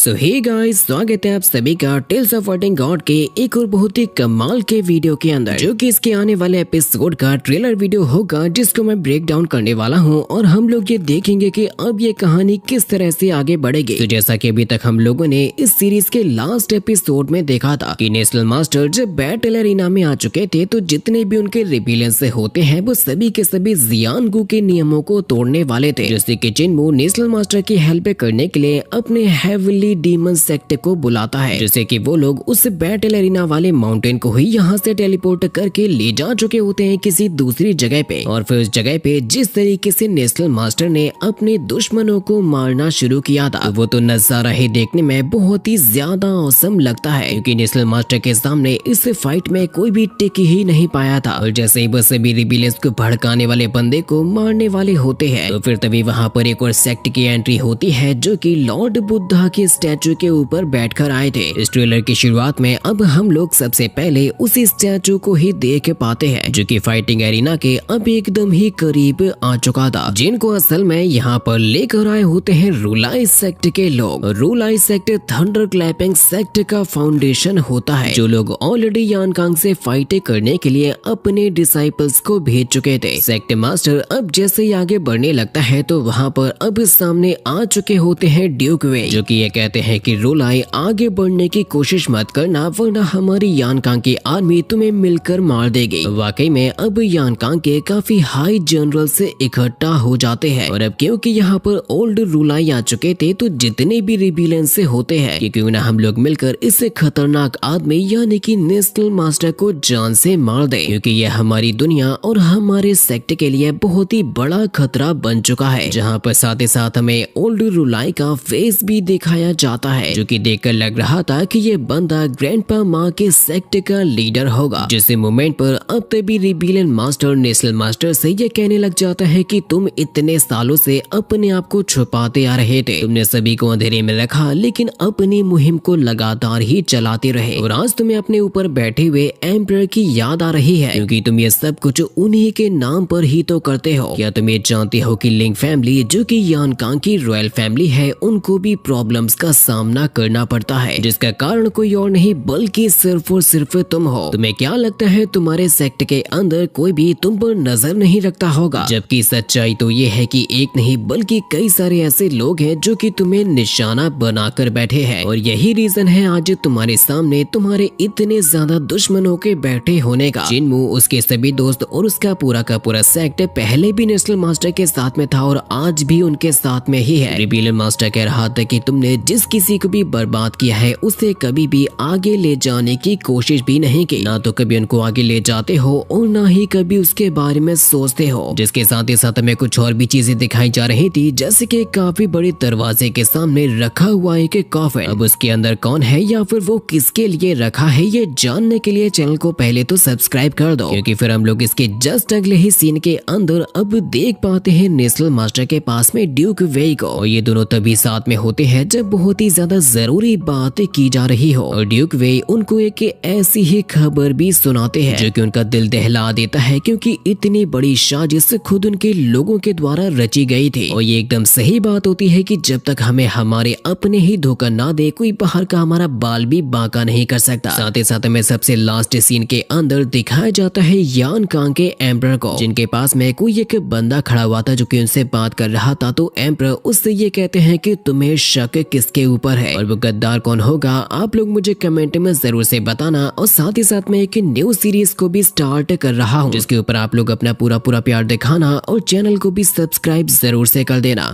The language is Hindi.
सो हे गाइस, स्वागत है आप सभी का टेल्स ऑफ फाइटिंग गॉड के एक और बहुत ही कमाल के वीडियो के अंदर, जो कि इसके आने वाले एपिसोड का ट्रेलर वीडियो होगा, जिसको मैं ब्रेक डाउन करने वाला हूं और हम लोग ये देखेंगे कि अब ये कहानी किस तरह से आगे बढ़ेगी। तो जैसा कि अभी तक हम लोगों ने इस सीरीज के लास्ट एपिसोड में देखा था कि नेशनल मास्टर जब बैटल एरिना में आ चुके थे, तो जितने भी उनके रिबेलियंस होते हैं वो सभी के सभी जियानगू के नियमों को तोड़ने वाले थे। जैसे कि चिनमू नेशनल मास्टर की हेल्प करने के लिए अपने हेवनली डीमन सेक्ट को बुलाता है, जैसे कि वो लोग उस बैटल एरिना वाले माउंटेन को ही यहाँ से टेलीपोर्ट करके ले जा चुके होते हैं किसी दूसरी जगह पे। और फिर उस जगह पे जिस तरीके से नेशनल मास्टर ने अपने दुश्मनों को मारना शुरू किया था, वो तो नजारा ही देखने में बहुत ही ज्यादा औसम लगता है, क्योंकि नेशनल मास्टर के सामने इस फाइट में कोई भी टिक ही नहीं पाया था। और जैसे ही बस सभी रिबेलियंस को भड़काने वाले बंदे को मारने वाले होते हैं, तो फिर तभी वहाँ पर एक और सेक्ट की एंट्री होती है, जो कि लॉर्ड बुद्धा के स्टैचू के ऊपर बैठकर आए थे। इस ट्रेलर की शुरुआत में अब हम लोग सबसे पहले उसी स्टैचू को ही देख पाते हैं, जो कि फाइटिंग एरिना के अब एकदम ही करीब आ चुका था, जिनको असल में यहाँ पर लेकर आए होते हैं रूलाई सेक्ट के लोग। रूलाई सेक्ट थंडर क्लैपिंग सेक्ट का फाउंडेशन होता है, जो लोग ऑलरेडी यानकांग से फाइट करने के लिए अपने डिसाइपल्स को भेज चुके थे। सेक्ट मास्टर अब जैसे ही आगे बढ़ने लगता है, तो वहाँ पर अब सामने आ चुके होते हैं ड्यूक वे, जो कि ये कहते हैं कि रूलाई आगे बढ़ने की कोशिश मत करना, वरना हमारी यानकांग की आर्मी तुम्हें मिलकर मार देगी। वाकई में अब यानकांग के काफी हाई जनरल से इकट्ठा हो जाते हैं, और अब क्योंकि यहाँ पर ओल्ड रूलाई आ चुके थे, तो जितने भी रिबेलियंस से होते हैं कि क्यों ना हम लोग मिलकर इस खतरनाक आदमी यानी कि नेशनल मास्टर को जान से मार दे, क्योंकि यह हमारी दुनिया और हमारे सेक्ट के लिए बहुत ही बड़ा खतरा बन चुका है। जहाँ पर साथ ही साथ हमें ओल्ड रूलाई का फेस भी दिखाया जाता है, जो कि देखकर लग रहा था कि ये बंदा ग्रैंडपा माँ के सेक्ट का लीडर होगा। जिस मोमेंट पर अब तभी रिबेलियन मास्टर नेशनल मास्टर से ये कहने लग जाता है कि तुम इतने सालों से अपने आप को छुपाते आ रहे थे, तुमने सभी को अंधेरे में रखा, लेकिन अपनी मुहिम को लगातार ही चलाते रहे, और आज तुम्हें अपने ऊपर बैठे हुए एम्परर की याद आ रही है, क्योंकि तुम ये सब कुछ उन्हीं के नाम पर ही तो करते हो। क्या तुम ये जानते हो कि लिंग फैमिली, जो कि यानकांग की रॉयल फैमिली है, उनको भी प्रॉब्लम्स का सामना करना पड़ता है, जिसका कारण कोई और नहीं बल्कि सिर्फ और सिर्फ तुम हो। तुम्हें क्या लगता है तुम्हारे सेक्ट के अंदर कोई भी तुम पर नजर नहीं रखता होगा, जबकि सच्चाई तो ये है कि एक नहीं बल्कि कई सारे ऐसे लोग हैं जो कि तुम्हें निशाना बनाकर बैठे हैं, और यही रीजन है आज तुम्हारे सामने तुम्हारे इतने ज्यादा दुश्मनों के बैठे होने का। चिनमू, उसके सभी दोस्त और उसका पूरा का पूरा सेक्ट पहले भी नेशनल मास्टर के साथ में था और आज भी उनके साथ में ही है। रिबेलियन मास्टर कह रहा था कि तुमने जिस किसी को भी बर्बाद किया है, उसे कभी भी आगे ले जाने की कोशिश भी नहीं की, ना तो कभी उनको आगे ले जाते हो और ना ही कभी उसके बारे में सोचते हो। जिसके साथ ही साथ हमें कुछ और भी चीजें दिखाई जा रही थी, जैसे कि काफी बड़े दरवाजे के सामने रखा हुआ एक कॉफिन। अब उसके अंदर कौन है या फिर वो किसके लिए रखा है, ये जानने के लिए चैनल को पहले तो सब्सक्राइब कर दो, क्योंकि फिर हम लोग इसके जस्ट अगले ही सीन के अंदर अब देख पाते हैं नेशनल मास्टर के पास में ड्यूक वे को, और ये दोनों तभी साथ में होते हैं जब बहुत ही ज्यादा जरूरी बात की जा रही हो, और ड्यूक वे उनको एक ऐसी ही खबर भी सुनाते हैं, जो कि उनका दिल दहला देता है, क्योंकि इतनी बड़ी साजिश खुद उनके लोगों के द्वारा रची गई थी। और ये एकदम सही बात होती है कि जब तक हमें हमारे अपने ही धोखा ना दे, कोई बाहर का हमारा बाल भी बांका नहीं कर सकता। साथ ही साथ हमें सबसे लास्ट सीन के अंदर दिखाया जाता है यानकांग के एम्परर को, जिनके पास में कोई एक बंदा खड़ा हुआ था, जो कि उनसे बात कर रहा था। तो एम्परर उससे ये कहते हैं कि तुम्हें शक किसके ऊपर है, और वो गद्दार कौन होगा, आप लोग मुझे कमेंट में जरूर से बताना। और साथ ही साथ मैं एक न्यू सीरीज को भी स्टार्ट कर रहा हूँ, जिसके ऊपर आप लोग अपना पूरा प्यार दिखाना और चैनल को भी सब्सक्राइब जरूर से कर देना।